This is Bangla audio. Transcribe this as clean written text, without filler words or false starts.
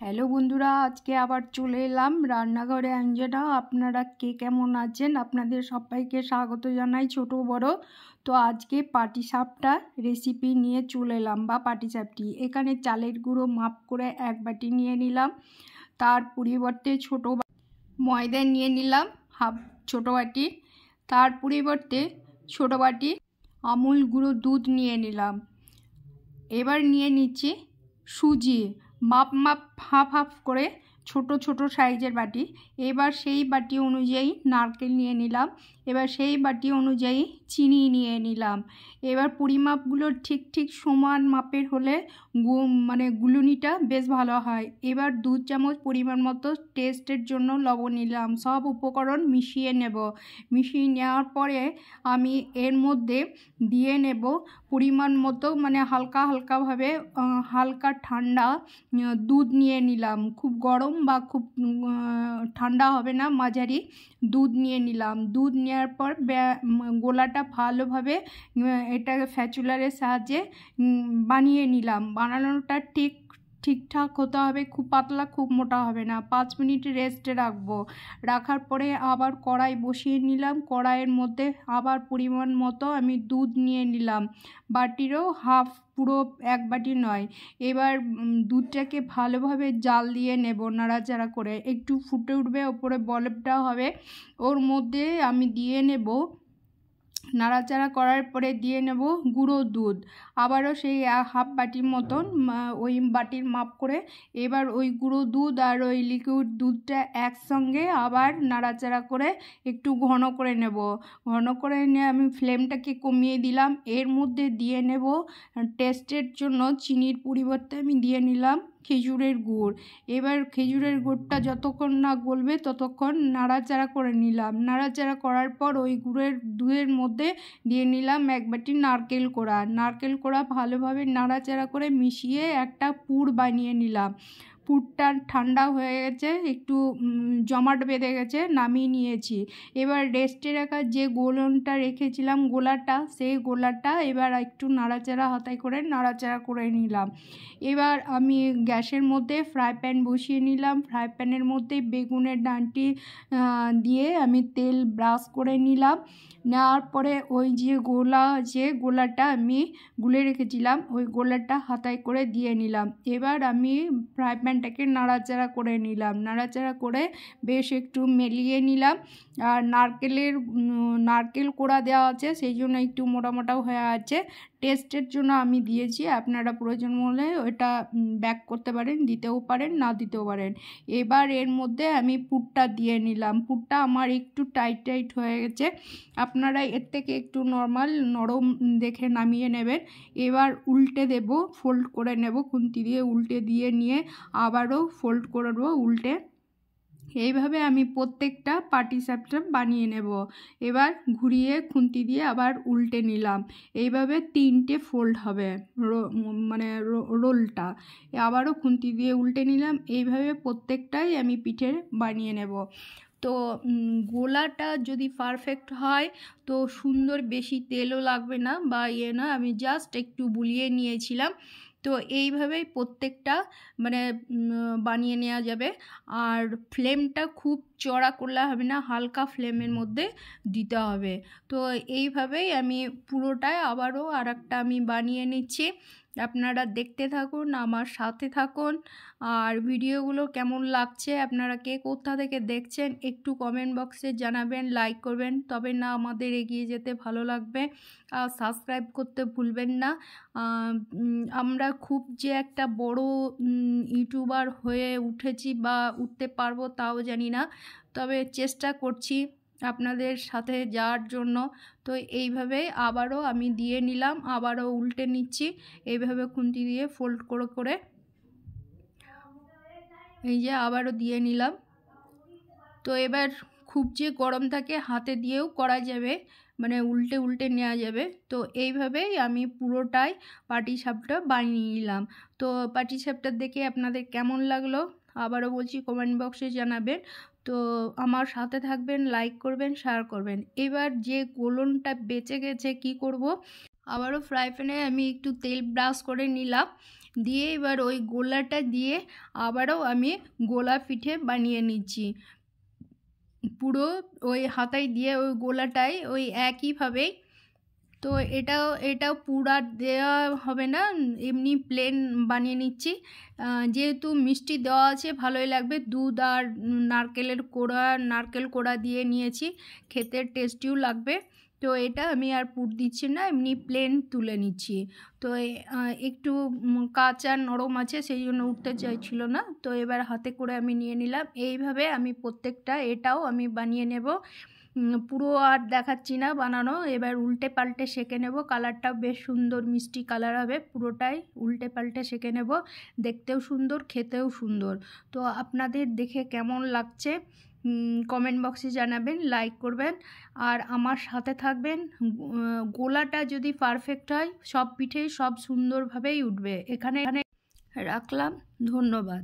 হ্যালো বন্ধুরা, আজকে আবার চলে এলাম রান্নাঘরে আঞ্জনা। আপনারা কে কেমন আছেন? আপনাদের সবাইকে স্বাগত জানাই, ছোট বড়। তো আজকে পাটিসাপটা রেসিপি নিয়ে চলে এলাম, বা পাটিসাপটি। এখানে চালের গুঁড়ো মাপ করে 1 বাটি নিয়ে নিলাম। তার পরিবর্তে ময়দা নিয়ে নিলাম হাফ ছোটো বাটি। তার পরিবর্তে ছোটো বাটি আমুল গুঁড়ো দুধ নিয়ে নিলাম। এবার নিয়ে নিচ্ছি সুজি, মাপ হাফ হাফ করে ছোট ছোট সাইজের বাটি। এবার সেই বাটি অনুযায়ী নারকেল নিয়ে নিলাম। এবার সেই বাটি অনুযায়ী চিনি নিয়ে নিলাম। এবার পরিমাপগুলো ঠিক ঠিক সমান মাপের হলে গুলুনিটা বেশ ভালো হয়। এবার 2 চামচ পরিমাণ মতো টেস্টের জন্য লবণ নিলাম। সব উপকরণ মিশিয়ে নেব। মিশিয়ে নেওয়ার পরে আমি এর মধ্যে দিয়ে নেব পরিমাণ মতো হালকা হালকাভাবে হালকা ঠান্ডা দুধ নিয়ে নিলাম। খুব গরম বা খুব ঠান্ডা হবে না, মাঝারি দুধ নিয়ে নিলাম। দুধ নেওয়ার পর গোলাটা ভালোভাবে এটাকে স্প্যাচুলারের সাহায্যে বানিয়ে নিলাম। বানানোটা ঠিকঠাক হতে হবে, খুব পাতলা খুব মোটা হবে না। 5 মিনিট রেস্টে রাখবো। রাখার পরে আবার কড়াই বসিয়ে নিলাম। কড়াইয়ের মধ্যে আবার পরিমাণ মতো আমি দুধ নিয়ে নিলাম, বাটিরও হাফ, পুরো 1 বাটি নয়। এবার দুধটাকে ভালোভাবে জাল দিয়ে নেব, নাড়াচাড়া করে। একটু ফুটে উঠবে, ওপরে বলবটা হবে, ওর মধ্যে আমি দিয়ে নেব, নাড়াচাড়া করার পরে দিয়ে নেব গুঁড়ো দুধ। আবারও সেই হাফ বাটির মতন, ওই বাটির মাপ করে। এবার ওই গুঁড়ো দুধ আর ওই লিকুইড দুধটা একসঙ্গে আবার নাড়াচাড়া করে একটু ঘন করে নেব। ঘন করে নিয়ে আমি ফ্লেমটাকে কমিয়ে দিলাম। এর মধ্যে দিয়ে নেব টেস্টের জন্য চিনির পরিবর্তে আমি দিয়ে নিলাম খেজুরের গুড়। এবার খেজুরের গুড়টা যতক্ষণ না গলবে ততক্ষণ নাড়াচাড়া করে নিলাম। নাড়াচাড়া করার পর ওই দুধের মধ্যে দিয়ে নিলাম 1 বাটি নারকেল কোড়া। নারকেল কোড়া ভালোভাবে নাড়াচাড়া করে মিশিয়ে একটা পুর বানিয়ে নিলাম। পুরটা ঠান্ডা হয়ে গেছে, একটু জমাট বেঁধে গেছে, নামিয়ে নিয়েছি। এবার রেস্টে রাখা যে গোলনটা রেখেছিলাম, গোলাটা, সেই গোলাটা এবার একটু নাড়াচাড়া হাতায় করে নাড়াচাড়া করে নিলাম। এবার আমি গ্যাসের মধ্যে ফ্রাই প্যান বসিয়ে নিলাম। ফ্রাই প্যানের মধ্যে বেগুনের ডাঁটি দিয়ে আমি তেল ব্রাশ করে নিলাম। নেওয়ার পরে ওই যে গোলাটা আমি গুলে রেখেছিলাম, ওই গোলাটা হাতায় করে দিয়ে নিলাম। এবার আমি ফ্রাই প্যানটাকে নাড়াচাড়া করে নিলাম। নাড়াচাড়া করে বেশ একটু মেলিয়ে নিলাম। আর নারকেল কোড়া দেওয়া আছে, সেই জন্য একটু মোটা মোটাও হয়ে আছে। টেস্টের জন্য আমি দিয়েছি, আপনারা প্রয়োজন হলে ওটা ব্যাক করতে পারেন, দিতেও পারেন, না দিতেও পারেন। এবার এর মধ্যে আমি পুরটা দিয়ে নিলাম। পুরটা আমার একটু টাইট হয়ে গেছে, আপনারা এর থেকে একটু নরম দেখে নামিয়ে নেবেন। এবার উল্টে দেব, ফোল্ড করে নেব, খুন্তি দিয়ে উল্টে দিয়ে নিয়ে আবারও ফোল্ড করে দেবো উল্টে। এইভাবে আমি প্রত্যেকটা পাটিসাপটা বানিয়ে নেব। এবার ঘুরিয়ে খুন্তি দিয়ে আবার উল্টে নিলাম। এইভাবে 3টে ফোল্ড হবে রোলটা। আবারও খুন্তি দিয়ে উল্টে নিলাম। এইভাবে প্রত্যেকটাই আমি পিঠে বানিয়ে নেব। তো গোলাটা যদি পারফেক্ট হয় তো সুন্দর, বেশি তেলও লাগবে না বা না, আমি জাস্ট একটু বুলিয়ে নিয়েছিলাম। তো এইভাবেই প্রত্যেকটা বানিয়ে নেওয়া যাবে। আর ফ্লেমটা খুব চড়া করলে হবে না, হালকা ফ্লেমের মধ্যে দিতে হবে। তো এইভাবেই আমি পুরোটাই আবারও আরেকটা আমি বানিয়ে নিচ্ছি। আপনারা দেখতে থাকুন, আমার সাথে থাকুন। আর ভিডিওগুলো কেমন লাগছে, আপনারা কে কোথা থেকে দেখছেন একটু কমেন্ট বক্সে জানাবেন, লাইক করবেন, তবে না আমাদের এগিয়ে যেতে ভালো লাগবে। আর সাবস্ক্রাইব করতে ভুলবেন না। আমরা খুব যে একটা বড় ইউটিউবার হয়ে উঠেছি বা উঠতে পারবো তাও জানি না, তবে চেষ্টা করছি আপনাদের সাথে যাওয়ার জন্য। তো এইভাবে আবারও আমি দিয়ে নিলাম, আবারও উল্টে নিচ্ছি। এইভাবে খুন্তি দিয়ে ফোল্ড করে এই যে আবারও দিয়ে নিলাম। তো এবার খুব যে গরম থাকে হাতে দিয়েও করা যাবে, উল্টে নেওয়া যাবে। তো এইভাবেই আমি পুরোটাই পাটিসাপটা বানিয়ে নিলাম। তো পাটিসাপটা দেখে আপনাদের কেমন লাগলো আবারও বলছি কমেন্ট বক্সে জানাবেন। তো আমার সাথে থাকবেন, লাইক করবেন, শেয়ার করবেন। এবার যে গোলনটা বেঁচে গেছে কি করব, আবারও ফ্রাই প্যানে আমি একটু তেল ব্রাশ করে নিলাম। দিয়ে এবার ওই গোলাটা দিয়ে আবারও আমি গোলা পিঠে বানিয়ে নিচ্ছি। পুরো ওই হাতায় দিয়ে ওই গোলাটাই ওই একইভাবেই। তো এটাও পুরা দেওয়া হবে না, এমনি প্লেন বানিয়ে নিচ্ছি। যেহেতু মিষ্টি দেওয়া আছে ভালোই লাগবে, দুধ আর নারকেল কোড়া দিয়ে নিয়েছি, খেতে টেস্টিও লাগবে। তো এটা আমি আর পুর দিচ্ছি না, এমনি প্লেন তুলে নিচ্ছি। তো একটু কাঁচা নরম আছে, সেই জন্য উঠতে চাইছিল না। তো এবার হাতে করে আমি নিয়ে নিলাম। এইভাবে আমি প্রত্যেকটা এটাও আমি বানিয়ে নেব। পুরো আর দেখাচ্ছি না বানানো, এবার উল্টে পাল্টে সেঁকে নেব। কালারটাও বেশ সুন্দর মিষ্টি কালার হবে, পুরোটাই উল্টে পাল্টে সেঁকে নেব। দেখতেও সুন্দর, খেতেও সুন্দর। তো আপনাদের দেখে কেমন লাগছে কমেন্ট বক্সে জানাবেন, লাইক করবেন আর আমার সাথে থাকবেন। গোলাটা যদি পারফেক্ট হয় সব পিঠেই সব সুন্দরভাবেই উঠবে। এখানে রাখলাম, ধন্যবাদ।